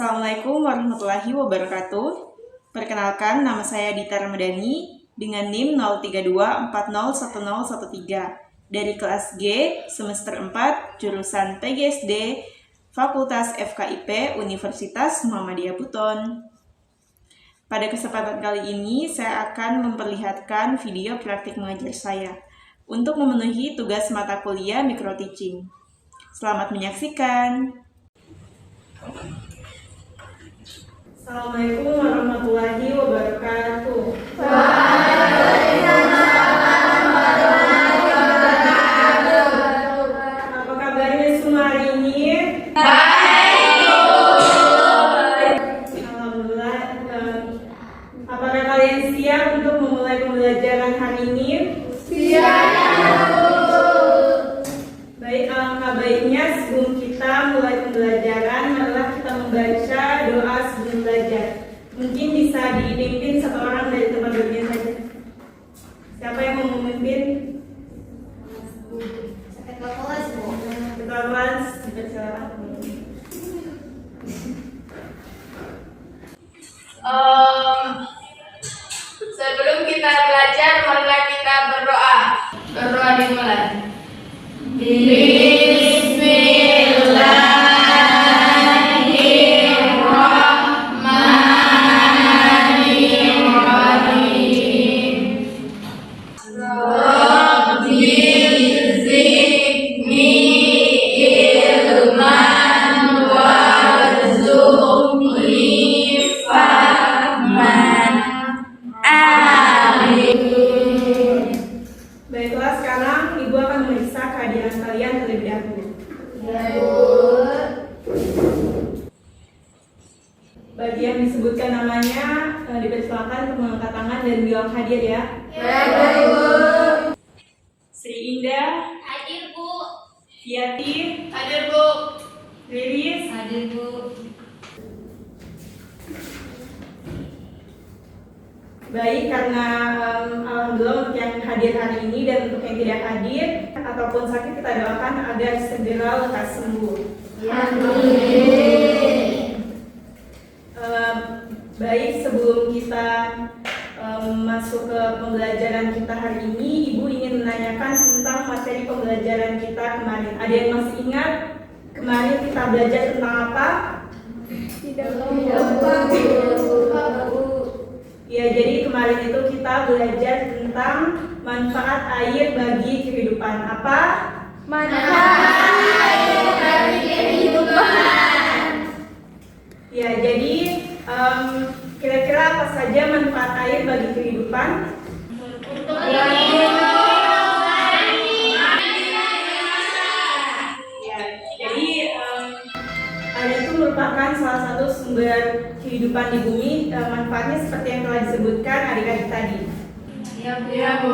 Assalamualaikum warahmatullahi wabarakatuh. Perkenalkan, nama saya Dita Ramadhani dengan NIM 032401013 dari kelas G semester 4 jurusan PGSD Fakultas FKIP Universitas Muhammadiyah Buton. Pada kesempatan kali ini saya akan memperlihatkan video praktik mengajar saya untuk memenuhi tugas mata kuliah micro teaching. Selamat menyaksikan. Assalamualaikum warahmatullahi wabarakatuh. Apa kabarnya semua hari ini? Alhamdulillah. Apakah kalian siap untuk memulai pembelajaran hari ini? Baik, alangkah baiknya sebelum kita mulai pembelajaran, marilah kita membaca doa sebelum belajar. Mungkin bisa dipimpin satu orang dari tempat berdiri saja. Siapa yang mau memimpin? Ketua kelas, dipersilakan. Sebelum kita belajar, marilah kita berdoa. Berdoa dimulai. Baiklah, sekarang Ibu akan memeriksa kehadiran kalian terlebih dahulu. Bagi yang disebutkan namanya, dipersilakan untuk mengangkat tangan dan bilang hadir ya. Sri Indah, Hadir, Bu. Yati, Hadir, Bu. Riris, Hadir, Bu. Baik, karena alhamdulillah untuk yang hadir hari ini dan untuk yang tidak hadir ataupun sakit, kita doakan agar segera lekas sembuh. Baik, sebelum kita masuk ke pembelajaran kita hari ini, Ibu ingin menanyakan tentang materi pembelajaran kita kemarin. Ada yang masih ingat kemarin kita belajar tentang apa? Ya, jadi kemarin itu kita belajar tentang manfaat air bagi kehidupan. Apa? Manfaat air bagi kehidupan. Ya, jadi kira-kira apa saja manfaat air bagi kehidupan? Untuk Ya, jadi air itu merupakan salah satu sumber kehidupan di bumi. Manfaatnya seperti yang telah disebutkan adik-adik tadi. Ya, Bu.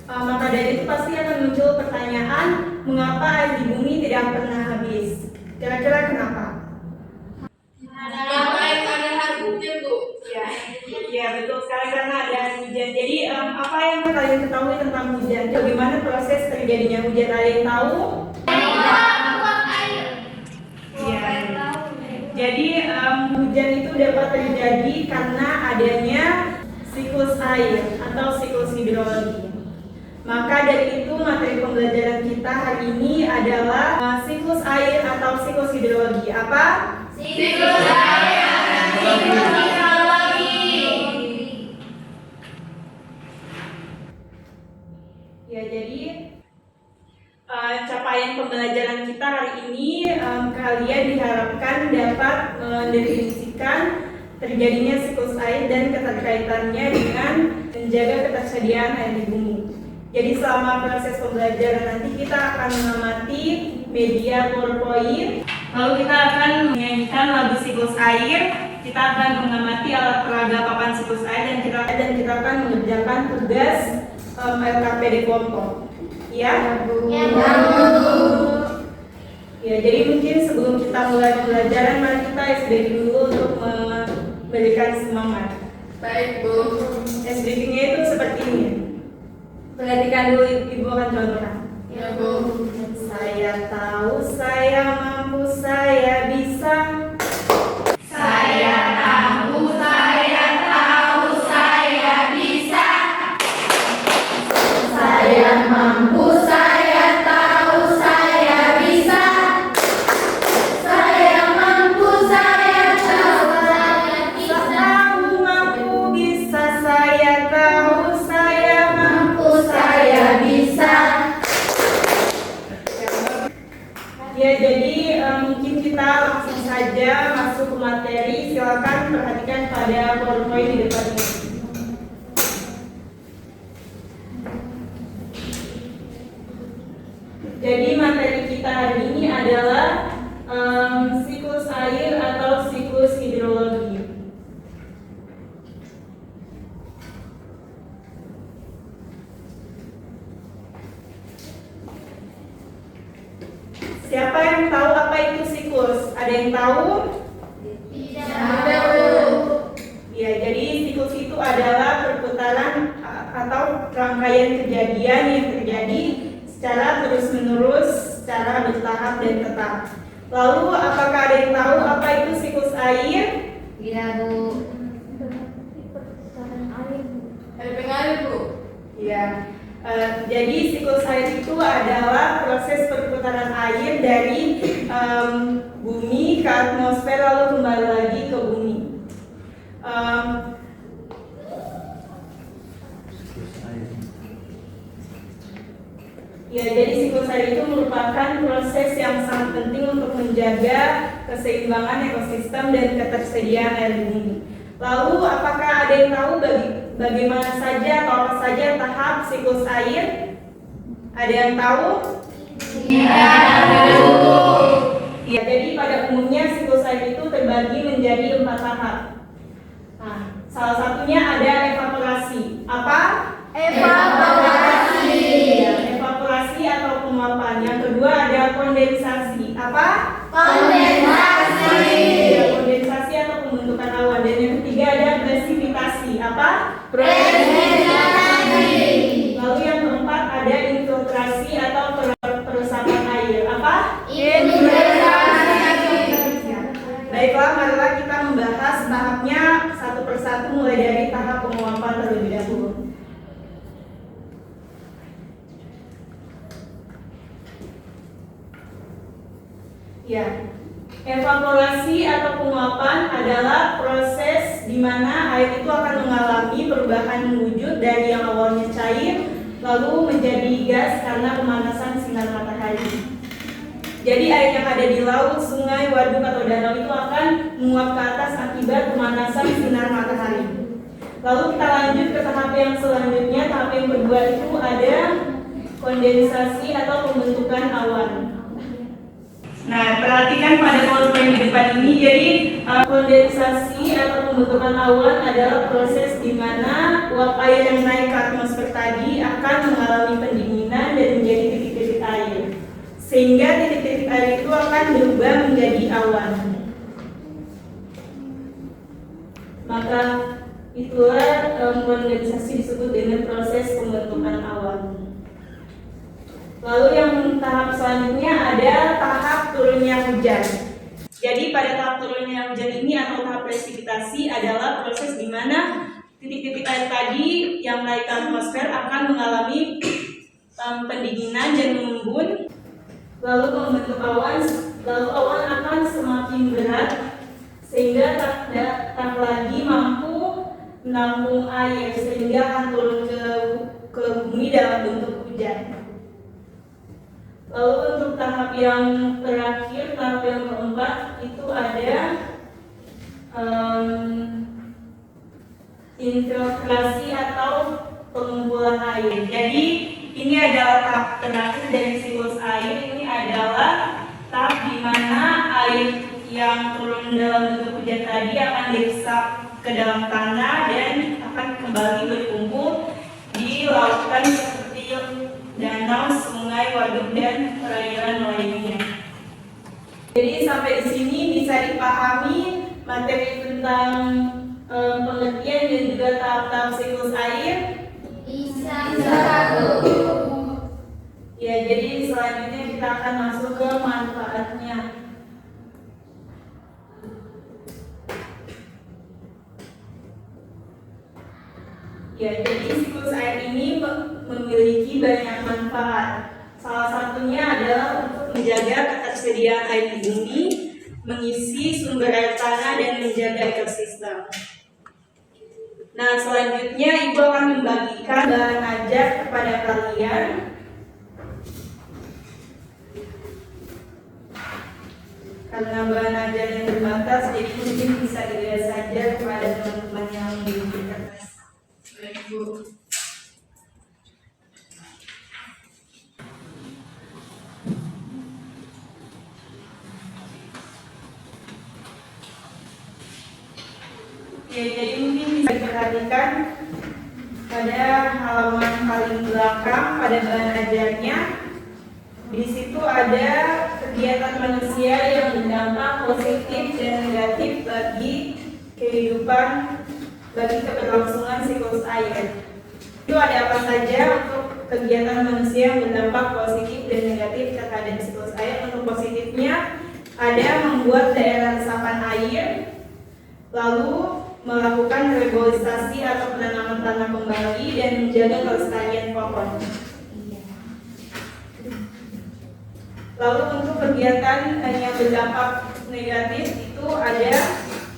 Maka dari itu pasti akan muncul pertanyaan, mengapa air di bumi tidak pernah habis? Kira-kira kenapa? Kenapa air pada hujan, Bu? Ya, betul sekali, karena ada hujan. Jadi apa yang kalian ketahui tentang hujan? Bagaimana proses terjadinya hujan? Ada yang tahu? Ya. Jadi hujan itu dapat terjadi karena adanya siklus air atau siklus hidrologi. Maka dari itu materi pembelajaran kita hari ini adalah siklus air atau siklus hidrologi. Apa? Siklus air dan siklus hidrologi. Ya, jadi capaian pembelajaran kita hari ini, kalian diharapkan dapat mendefinisikan terjadinya siklus air dan keterkaitannya dengan menjaga ketersediaan air di bumi. Jadi selama proses pembelajaran nanti kita akan mengamati media PowerPoint, lalu kita akan menyanyikan lagu siklus air, kita akan mengamati alat peraga papan siklus air, dan kita akan mengerjakan tugas LKPD kelompok. Ya, Ya, jadi mungkin sebelum kita mulai pembelajaran, mari kita SBD dulu untuk memberikan semangat. Baik, Bu. SBD-nya itu seperti ini. Perhatikan dulu, Ibu akan contohkan. Ya, Bu. Saya tahu saya mampu, saya bisa. Saya mampu, saya tahu, saya bisa. Saya mampu, saya tahu, saya bisa. Tahu mampu bisa, saya tahu, saya mampu, Saya bisa. Ya, jadi mungkin kita langsung saja masuk ke materi. Silakan perhatikan pada PowerPoint di depan ini. Jadi materi kita hari ini adalah siklus air atau siklus hidrologi. Siapa yang tahu apa itu siklus? Ada yang tahu? Ya, jadi siklus itu adalah perputaran atau rangkaian kejadian yang terjadi secara terus-menerus, secara bertahap dan tetap. Lalu, apakah ada yang tahu apa itu siklus air? Iya, Bu. Ada pengaruh, Bu. Ya, jadi siklus air itu adalah proses perputaran air dari bumi ke atmosfer lalu kembali lagi ke bumi. Ya, jadi siklus air itu merupakan proses yang sangat penting untuk menjaga keseimbangan ekosistem dan ketersediaan air di bumi. Lalu, apakah ada yang tahu bagaimana saja atau apa saja tahap siklus air? Ada yang tahu? Ya, jadi pada umumnya siklus air itu terbagi menjadi 4 tahap. Nah, salah satunya ada evaporasi. Apa? Evaporasi. Ya, evaporasi atau penguapan. Yang kedua ada kondensasi. Apa? Kondensasi. Ya, kondensasi atau pembentukan awan. Dan yang ketiga ada presipitasi. Apa? Presipitasi. Lalu yang keempat ada infiltrasi atau peresapan air. Apa? Infiltrasi. Baiklah, marilah kita membahas tahapnya satu persatu mulai dari tahap penguapan terlebih dahulu. Ya, evaporasi atau penguapan adalah proses di mana air itu akan mengalami perubahan wujud dari yang awalnya cair lalu menjadi gas karena pemanasan sinar matahari. Jadi air yang ada di laut, sungai, waduk atau danau itu akan menguap ke atas akibat pemanasan sinar matahari. Lalu kita lanjut ke tahap yang selanjutnya. Tahap yang kedua itu ada kondensasi atau pembentukan awan. Nah, perhatikan pada PowerPoint di depan ini. Jadi kondensasi atau pembentukan awan adalah proses di mana uap air yang naik ke atmosfer tadi akan mengalami pendinginan dan menjadi titik-titik air, sehingga titik-titik air itu akan berubah menjadi awan. Maka itulah kondensasi disebut dengan proses pembentukan awan. Lalu yang tahap selanjutnya ada tahap turunnya hujan. Jadi pada tahap turunnya hujan ini atau tahap presipitasi adalah proses di mana titik-titik air tadi yang naik ke atmosfer akan mengalami pendinginan dan mengembun, lalu membentuk awan. Lalu awan akan semakin berat sehingga tak lagi mampu menampung air sehingga akan turun ke bumi dalam bentuk hujan. Lalu untuk tahap yang terakhir, tahap yang keempat itu ada infiltrasi atau pengumpulan air. Jadi ini adalah tahap terakhir dari siklus air. Ini adalah tahap di mana air yang turun dalam bentuk hujan tadi akan diresap ke dalam tanah dan akan kembali berkumpul di lautan seperti danau, sungai, waduk, dan perairan lainnya. Jadi sampai di sini bisa dipahami materi tentang pengertian dan juga tahap-tahap siklus air. Bisa. Ya, jadi selanjutnya kita akan masuk ke manfaatnya. Ya, jadi siklus air ini memiliki banyak manfaat. Salah satunya adalah untuk menjaga ketersediaan air di bumi, mengisi sumber air tanah, dan menjaga ekosistem. Nah, selanjutnya Ibu akan membagikan bahan ajar kepada kalian. Karena bahan ajar yang terbatas, jadi mungkin bisa dilihat saja kepada teman-teman yang memiliki kertas. Baik, Bu. Ya, jadi mungkin bisa diperhatikan pada halaman paling belakang pada bahan ajarnya. Di situ ada kegiatan manusia yang berdampak positif dan negatif bagi kehidupan, bagi keberlangsungan siklus air. Itu ada apa saja untuk kegiatan manusia yang berdampak positif dan negatif terhadap siklus air. Untuk positifnya ada membuat daerah resapan air, lalu melakukan reboisasi atau penanaman tanah kembali, dan menjaga kelestarian pohon. Lalu untuk kegiatan yang berdampak negatif itu ada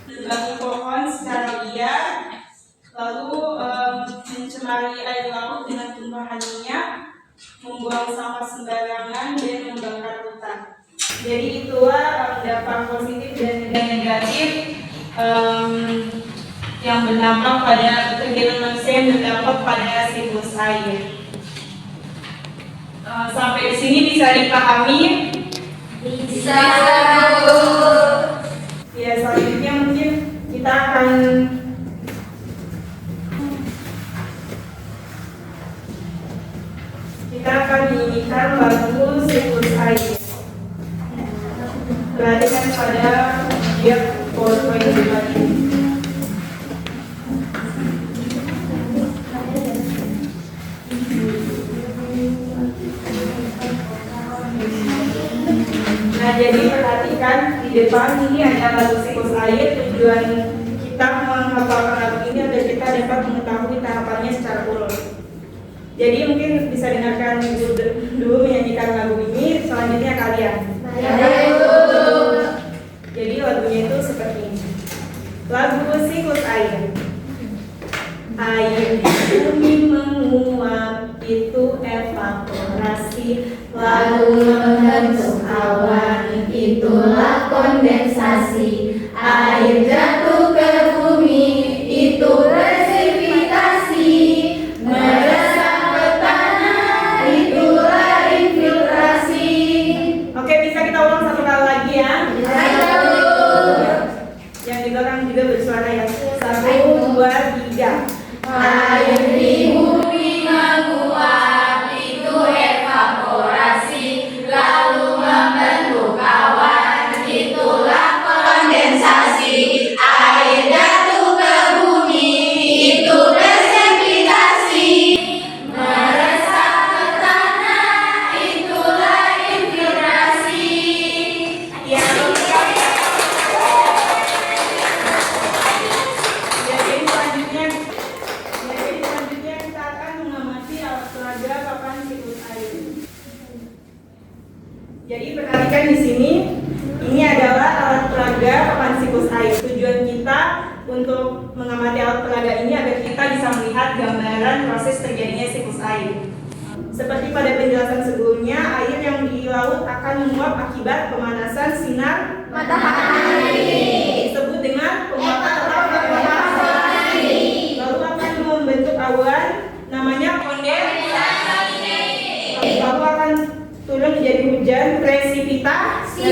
menebang pohon secara liar, lalu mencemari air laut dengan tumpahan minyak, membuang sampah sembarangan, dan membakar hutan. Jadi itulah dampak positif dan negatif yang berdampak pada kegiatan manusia yang berdampak pada siklus air. Sampai di sini bisa dipahami? Bisa, Bu. Ya, selanjutnya mungkin kita akan menyanyikan lagu siklus air. Perhatikan pada dia PowerPoint ini. Nah, jadi perhatikan di depan ini ada lagu siklus air. Tujuan kita menghafalkan lagu ini agar kita dapat mengetahui tahapannya secara urut. Jadi mungkin bisa dengarkan dulu menyanyikan lagu ini, selanjutnya kalian. Jadi lagunya itu seperti ini. Lagu siklus air. Air di bumi menguap, itu evaporasi, Lalu membentuk awan, itulah kondensasi. Air jatuh ke bumi, itu presipitasi. Meresap ke tanah, itulah infiltrasi. Oke, bisa kita ulang satu kali lagi ya. Yang di belakang juga bersuara ya. 1, 2, 3. Air di bumi menguap, itu evaporasi. Lalu membentuk awan, itulah kondensasi. Air jatuh ke bumi, itu presipitasi. Meresap ke tanah, itulah infiltrasi. Ya, jadi selanjutnya kita akan mengamati alat peraga papan siklus air. Jadi perhatikan di sini, ini adalah alat peraga papan siklus air. Tujuan kita untuk mengamati alat peraga ini agar kita bisa melihat gambaran proses terjadinya siklus air. Seperti pada penjelasan sebelumnya, air yang di laut akan menguap akibat pemanasan sinar matahari. Disebut dengan penguapan matahari. Lalu akan membentuk awan, namanya kondensasi. Lalu akan turun menjadi hujan, presipitasi.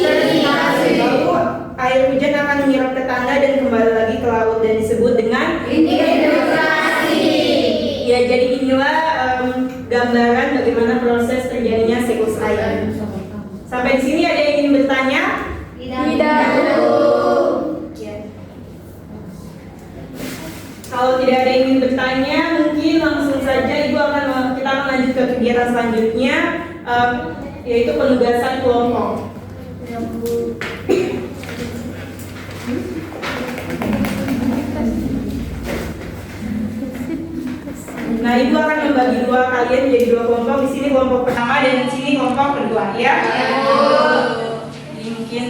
Lalu air hujan akan menyerap ke tanah dan kembali lagi ke laut dan disebut dengan infiltrasi. Ya, jadi inilah gambaran bagaimana proses terjadinya siklus air. Sampai di sini ada yang ingin bertanya? Tidak. Ya. Kalau tidak ada yang ingin bertanya, mungkin langsung saja kita akan lanjut ke kegiatan selanjutnya, yaitu penugasan kelompok. Nah, ibu akan membagi dua kalian jadi dua kelompok. Di sini kelompok pertama dan di sini kelompok kedua, ya. Jadi mungkin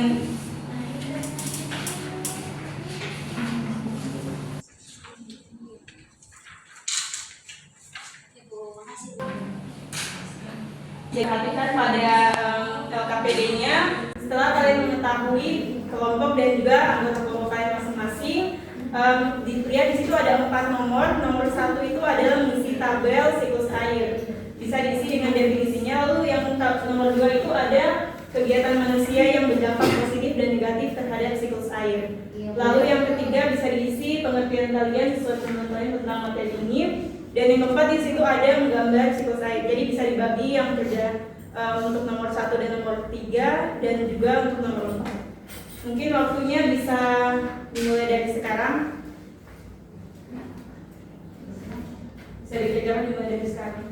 perhatikan pada LKPD-nya. Setelah kalian mengetahui kelompok dan juga anggota kelompok kalian masing-masing, dilihat di situ ada 4 nomor. Nomor 1 itu adalah mengisi tabel siklus air. Bisa diisi dengan definisinya. Lalu yang nomor 2 itu ada kegiatan manusia yang berdampak positif dan negatif terhadap siklus air. Lalu yang ketiga bisa diisi pengertian kalian sesuai teman kalian tentang materi ini. Dan yang keempat di situ ada menggambar siklus air. Jadi bisa dibagi yang kerja untuk nomor 1 dan nomor 3 dan juga untuk nomor 4. Mungkin waktunya bisa dimulai dari sekarang. Bisa dikerjakan dimulai dari sekarang.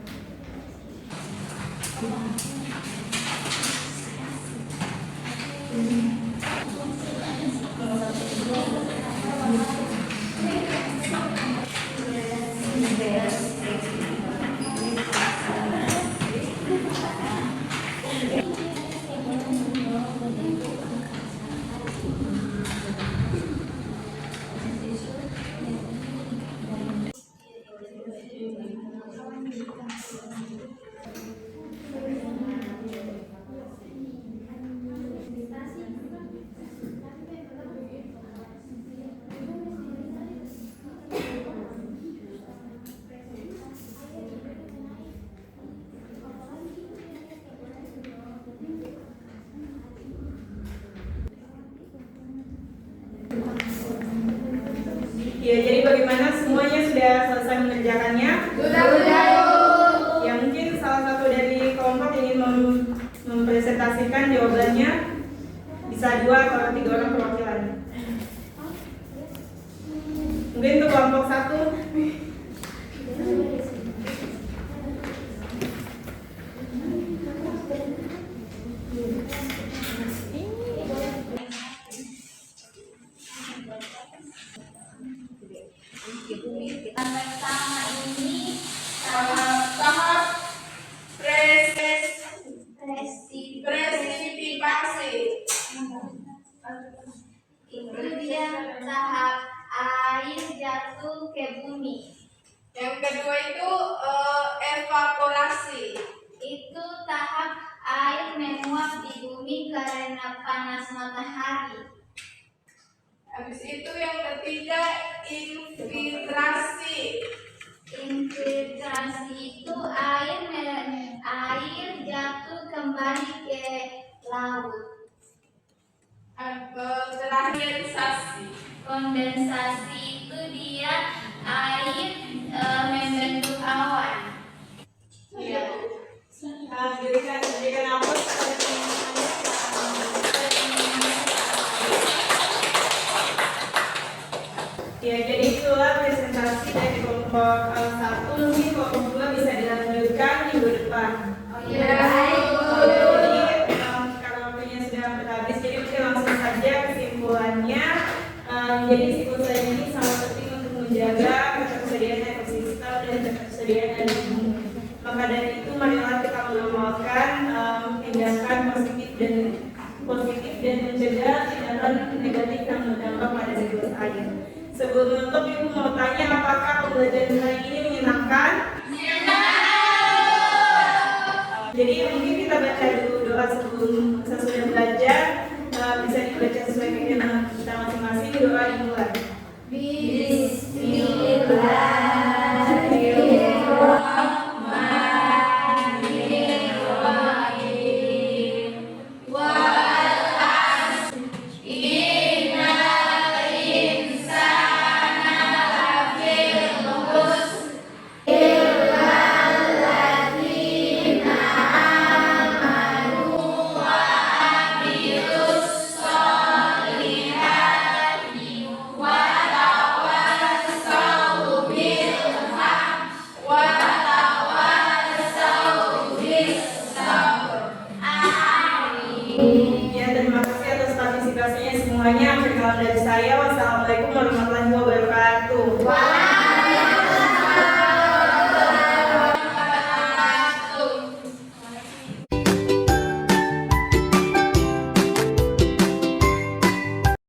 Ya, jadi bagaimana semuanya sudah selesai mengerjakannya? Sudah. Ya, mungkin salah satu dari kelompok ingin mempresentasikan jawabannya. Bisa 2 atau 3 orang perwakilannya. Mungkin untuk kelompok 1. Pertama ini Tahap presipitasisi. itu dia tahap air jatuh ke bumi. Yang kedua itu evaporasi. Itu tahap air menguap di bumi karena panas matahari. Habis itu yang ketiga infiltrasi. Infiltrasi itu air jatuh kembali ke laut. Terakhir kondensasi. Kondensasi itu dia air membentuk awan. Iya. Jadikan apa? Ya, jadi itulah presentasi dari kelompok 1. Mungkin kelompok 2 bisa dilanjutkan minggu depan. Iya. Jadi karena waktunya sudah habis, jadi mungkin langsung saja kesimpulannya. Jadi siklus air ini sangat penting untuk menjaga ketersediaan ekosistem dan ketersediaan air di bumi. Maka dari itu marilah kita mengamalkan tindakan positif dan mencegah tindakan negatif yang berdampak pada siklus air. Sebelum menutup, Ibu mau tanya apakah pembelajaran hari ini menyenangkan? Jadi mungkin kita baca dulu doa sebelum sesudah belajar. Bisa dibaca sesuai keinginan kita masing-masing. Doa dimulai. Ya, terima kasih atas partisipasinya semuanya. Akhir kalam dari saya. Wassalamualaikum warahmatullahi wabarakatuh.